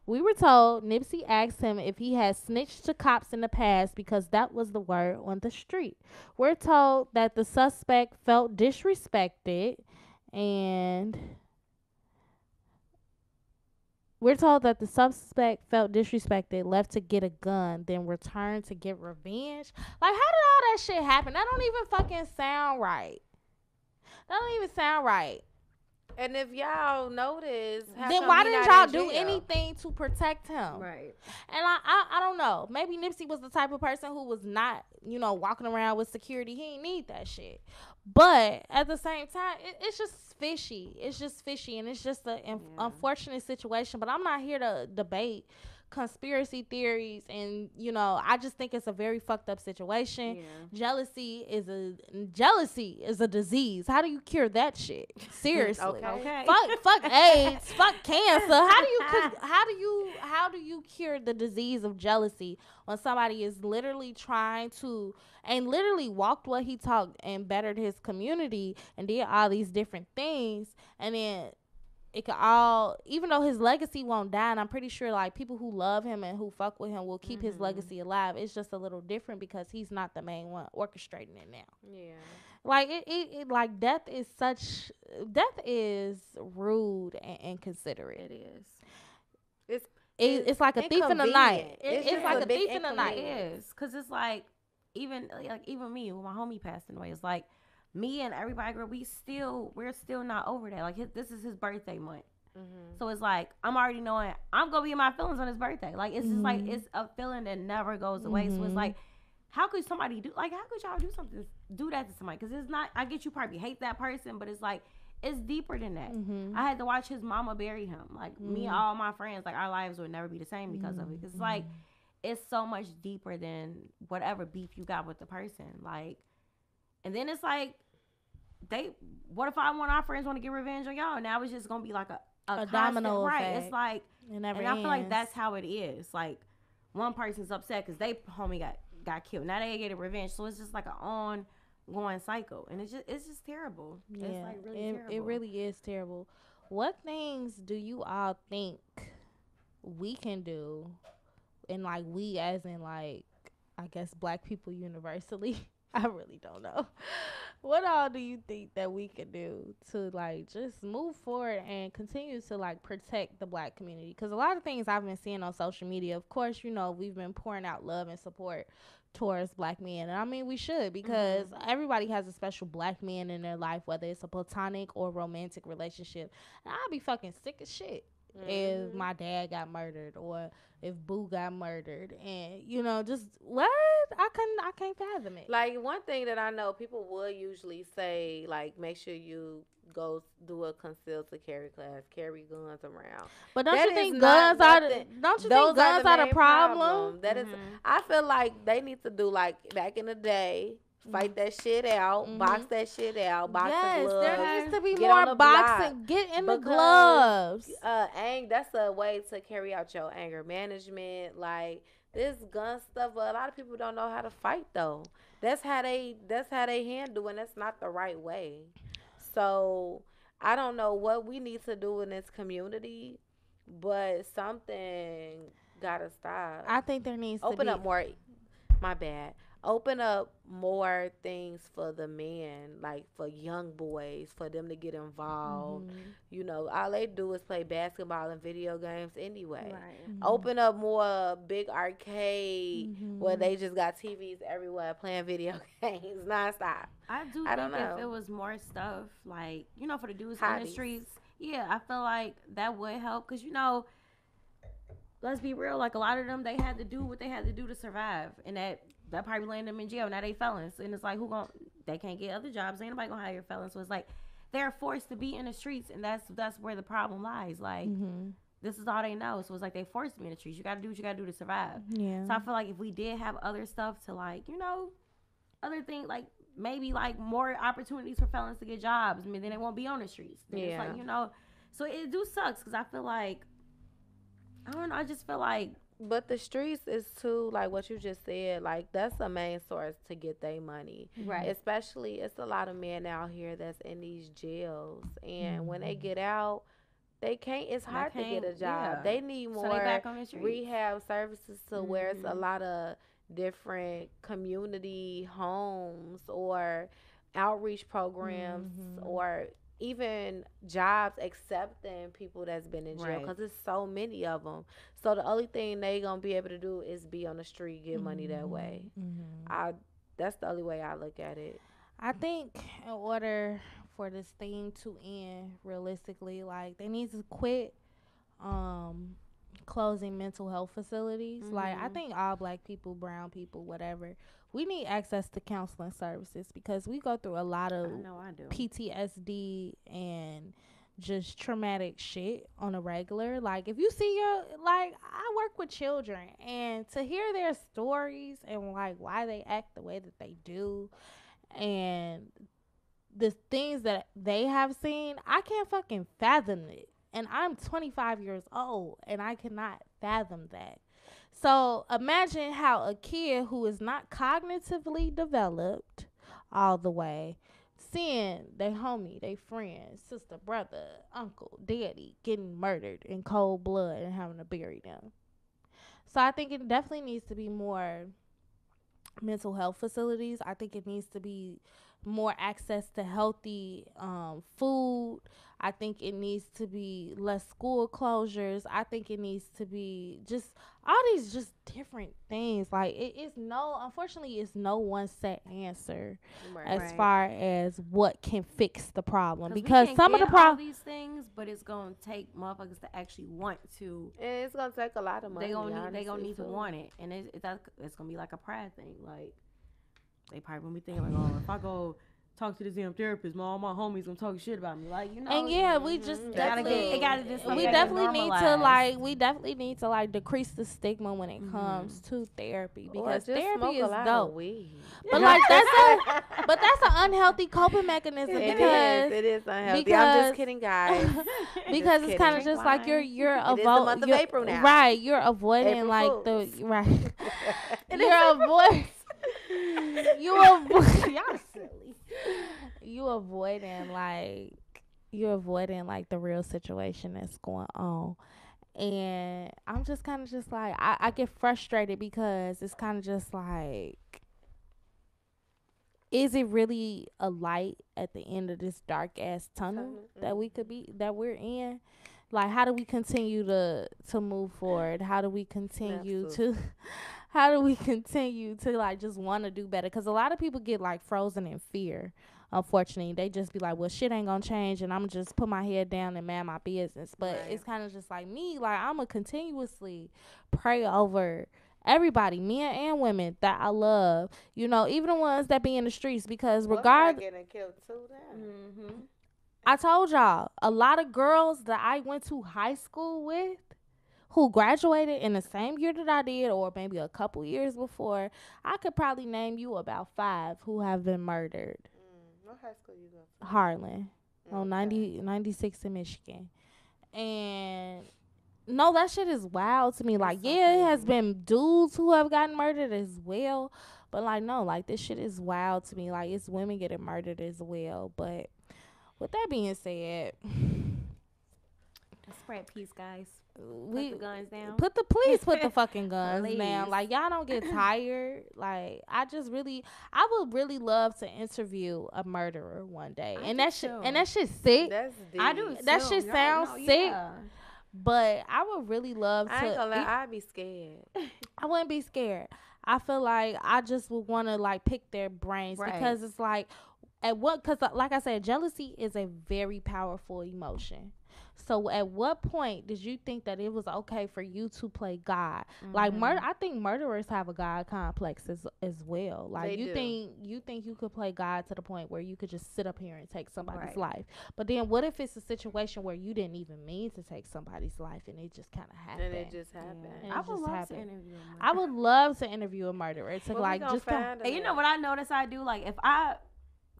We were told Nipsey asked him if he had snitched to cops in the past because that was the word on the street. We're told that the suspect felt disrespected, and left to get a gun, then returned to get revenge. Like, how did all that shit happen? That don't even fucking sound right. And if y'all notice, then why didn't y'all do anything to protect him? Right. And I don't know. Maybe Nipsey was the type of person who was not, walking around with security. He ain't need that shit. But at the same time, it's just fishy. It's just fishy, and it's just an unfortunate situation. But I'm not here to debate conspiracy theories, and I just think it's a very fucked up situation. Jealousy is a disease. How do you cure that shit? Seriously. Okay. Fuck AIDS, fuck cancer. How do you cure the disease of jealousy when somebody is literally trying to, and literally walked what he talked and bettered his community and did all these different things, and then it could all, even though his legacy won't die, and I'm pretty sure like people who love him and who fuck with him will keep his legacy alive. It's just a little different because he's not the main one orchestrating it now. Yeah. Like it like death is rude and inconsiderate. It is. It's like a thief in the night. It's like a thief in the night. It is, cause it's like even me when my homie passed away. It's like me and everybody, girl, we're still not over that. Like this is his birthday month, so it's like I'm already knowing I'm gonna be in my feelings on his birthday. Like it's just like it's a feeling that never goes away. So it's like, how could somebody how could y'all do that to somebody? Because it's not. I get you probably hate that person, but it's like it's deeper than that. I had to watch his mama bury him. Like me and all my friends, like our lives would never be the same because of it. It's like it's so much deeper than whatever beef you got with the person. Like, and then it's like. What if one of our friends want to get revenge on y'all? Now it's just gonna be like a domino effect. Right? It's like, and I feel like that's how it is. Like one person's upset because they homie got killed. Now they get a revenge, so it's just like an ongoing cycle, and it's just terrible. Yeah, it's like really terrible. It really is terrible. What things do you all think we can do, and like we as in like I guess Black people universally? I really don't know. What all do you think that we could do to like just move forward and continue to like protect the Black community? Because a lot of things I've been seeing on social media, of course, we've been pouring out love and support towards Black men. And I mean, we should, because everybody has a special Black man in their life, whether it's a platonic or romantic relationship. And I'd be fucking sick as shit if my dad got murdered or if Boo got murdered, and just what I can't fathom it. Like one thing that I know people would usually say, like make sure you go do a concealed to carry class, carry guns around. But don't you think guns are the problem? That is, I feel like they need to do like back in the day. Fight that shit out, box that shit out, boxing gloves. There needs to be more boxing. Get in the gloves. That's a way to carry out your anger management. Like this gun stuff, but a lot of people don't know how to fight though. That's how they handle, and that's not the right way. So I don't know what we need to do in this community, but something gotta stop. I think there needs to open up more. My bad. Open up more things for the men, like for young boys, for them to get involved. All they do is play basketball and video games anyway. Right. Open up more big arcade where they just got TVs everywhere playing video games nonstop. I think if it was more stuff like, for the dudes in the streets, I feel like that would help because, let's be real, like a lot of them, they had to do what they had to do to survive, and that probably landed them in jail. Now they felons, and it's like they can't get other jobs. Ain't nobody gonna hire felons. So it's like they're forced to be in the streets, and that's where the problem lies. Like this is all they know. So it's like they forced to be in the streets. You gotta do what you gotta do to survive. Yeah. So I feel like if we did have other stuff to like, other things like maybe like more opportunities for felons to get jobs. I mean, then they won't be on the streets. Then it's like, so it sucks because I feel like I don't know. I just feel like. But the streets is too, like what you just said, like that's the main source to get their money. Right. Especially, it's a lot of men out here that's in these jails. And when they get out, it's hard to get a job. Yeah. They need more rehab services to where it's a lot of different community homes or outreach programs or even jobs accepting people that's been in jail because there's so many of them. So the only thing they gonna be able to do is be on the street, get money that way. That's the only way I look at it. I think in order for this thing to end realistically, like they need to quit um closing mental health facilities. Like I think all black people, brown people, whatever, we need access to counseling services because we go through a lot I of know I do. PTSD and just traumatic shit on a regular. Like if you see like I work with children and to hear their stories and like why they act the way that they do and the things that they have seen, I can't fucking fathom it. And I'm 25 years old and I cannot fathom that. So imagine how a kid who is not cognitively developed all the way, seeing their homie, their friend, sister, brother, uncle, daddy getting murdered in cold blood and having to bury them. So I think it definitely needs to be more mental health facilities. I think it needs to be more access to healthy food. I think it needs to be less school closures. I think it needs to be just all these just different things. Like unfortunately, it's no one set answer as Right. far as what can fix the problem. We Because can some of the get all problems, these things, but it's gonna take motherfuckers to actually want to. And it's gonna take a lot of money. They gonna honestly, need to too. want it, and it's gonna be like a pride thing. Like they probably gonna be thinking like, oh, if I go talk to this damn therapist, all my homies gonna talk shit about me. Like and yeah, we just it gotta definitely, get, it gotta just we get definitely need to normalized. we definitely need to like decrease the stigma when it comes to therapy Or because just smoke therapy a is lot dope. of weed. But like that's an unhealthy coping mechanism It because is unhealthy. I'm because- just kidding, guys. because Just it's kind of kidding. just like you're It is the month of you're- April now. right, you're avoiding April like Fools. the right you're avoiding you avoid y'all silly. You're avoiding like the real situation that's going on. And I'm just kind of just like I get frustrated because it's kind of just like, is it really a light at the end of this dark ass tunnel that we're in? Like how do we continue to move forward? How do we continue to how do we continue to like just want to do better? Because a lot of people get like frozen in fear. Unfortunately, they just be like, well, shit ain't gonna change and I'm just put my head down and man my business. But it's kind of just like me, like I'm gonna continuously pray over everybody, men and women that I love, you know, even the ones that be in the streets, because regardless, getting killed too now. I told y'all, a lot of girls that I went to high school with who graduated in the same year that I did or maybe a couple years before, I could probably name you about 5 who have been murdered. What high school you go to? Harlan on 96 in Michigan. And no, that shit is wild to me. Like, so yeah, it has crazy. been dudes who have gotten murdered as well. But like, no, like this shit is wild to me. Like, it's women getting murdered as well. But with that being said, Spread peace, guys. we Put the guns down. please put the fucking guns down. Please. Like, y'all don't get tired. Like, I would really love to interview a murderer one day. I And do that shit too. and that shit sick. That's deep. I do. That too. shit No, sounds no, sick. yeah. But I would really love I ain't gonna to. lie, I'd be scared. I wouldn't be scared. I feel like I just would want to like pick their brains Right. because it's like because like I said, jealousy is a very powerful emotion. So at what point did you think that it was okay for you to play God? Like I think murderers have a God complex as well. Like They you do. think you could play God to the point where you could just sit up here and take somebody's Right. life. But then what if it's a situation where you didn't even mean to take somebody's life and it just kind of happened? And it just happened. And I it would just love happened. to interview him. I would love to interview a murderer to Well, like we gonna just find And you know what I notice I do? Like, if I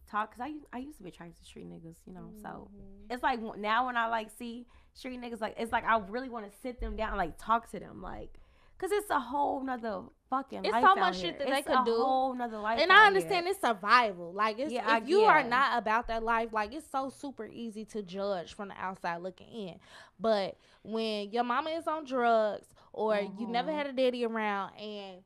talk, because I used to be attracted to street niggas, you know, so it's like now when I like see street niggas, like, it's like I really want to sit them down and like talk to them, like, because it's a whole nother fucking It's life so out much here. shit that they It's could do. a whole nother life and out I understand here. it's survival. Like it's Yeah, if you are yeah. not about that life, like it's so super easy to judge from the outside looking in. But when your mama is on drugs or you never had a daddy around and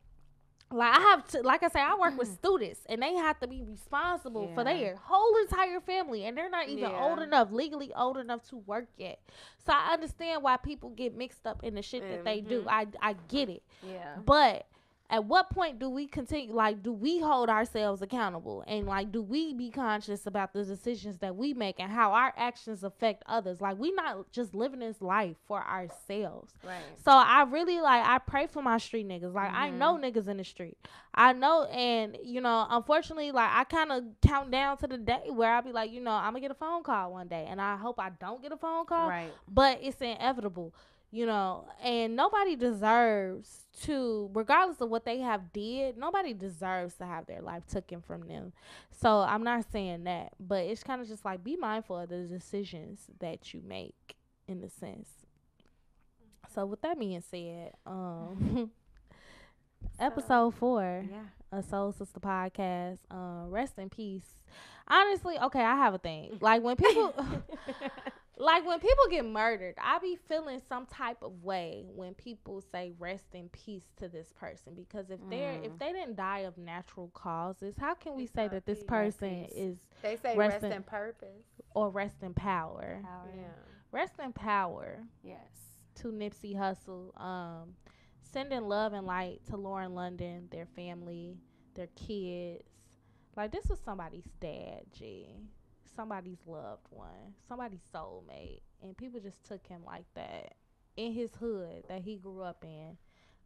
like I have to, like I say, I work with students and they have to be responsible for Yeah. their whole entire family, and they're not even Yeah. old enough, legally old enough to work yet. So I understand why people get mixed up in the shit that they do. I get it, Yeah. but at what point do we continue, like, do we hold ourselves accountable, and like, do we be conscious about the decisions that we make and how our actions affect others? Like, we not just living this life for ourselves. Right. So I really, like, I pray for my street niggas. Like, I know niggas in the street. I know, and you know, unfortunately, like, I kind of count down to the day where I'll be like, you know, I'm gonna get a phone call one day, and I hope I don't get a phone call. Right. But it's inevitable. You know, and nobody deserves to, regardless of what they have did, nobody deserves to have their life taken from them. So I'm not saying that, but it's kind of just like, be mindful of the decisions that you make, in a sense. So with that being said, episode 4 of Soule Sista Podcast, rest in peace. Honestly, okay, I have a thing. Like, when people like, when people get murdered, I be feeling some type of way when people say rest in peace to this person, because if they didn't die of natural causes, how can we say that this person is, they say rest in purpose or rest in power? Yeah. Rest in power. Yes. To Nipsey Hussle, sending love and light to Lauren London, their family, their kids. Like, this was somebody's dad, G. Somebody's loved one, somebody's soulmate, and people just took him like that in his hood that he grew up in.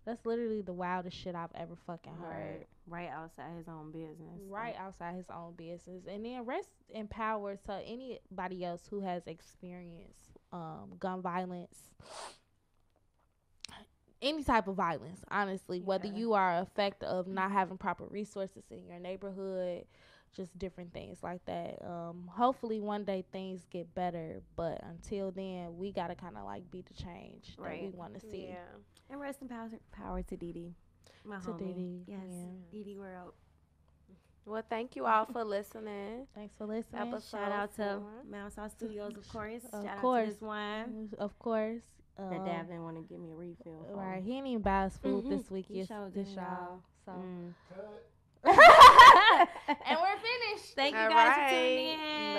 That's literally the wildest shit I've ever fucking heard. Right outside his own business. Right outside his own business. And then rest in power to anybody else who has experienced gun violence, any type of violence, honestly, whether you are an effect of not having proper resources in your neighborhood, just different things like that. Hopefully one day things get better, but until then, we gotta kind of like be the change that we want to see. Yeah. And rest in power to Dee Dee, my homie. Dee Dee. Yes, Yeah. Dee Dee, we're out. Well, thank you all for listening. Thanks for listening. Episode Shout out to 4. Mouse House Studios, of course. Of Shout course. out to this wine. Of course. That Dab didn't want to give me a refill. For. Right. He didn't even buy us food this week. He showed This didn't, y'all. So. Mm. And we're finished. Thank you All guys right. for tuning in.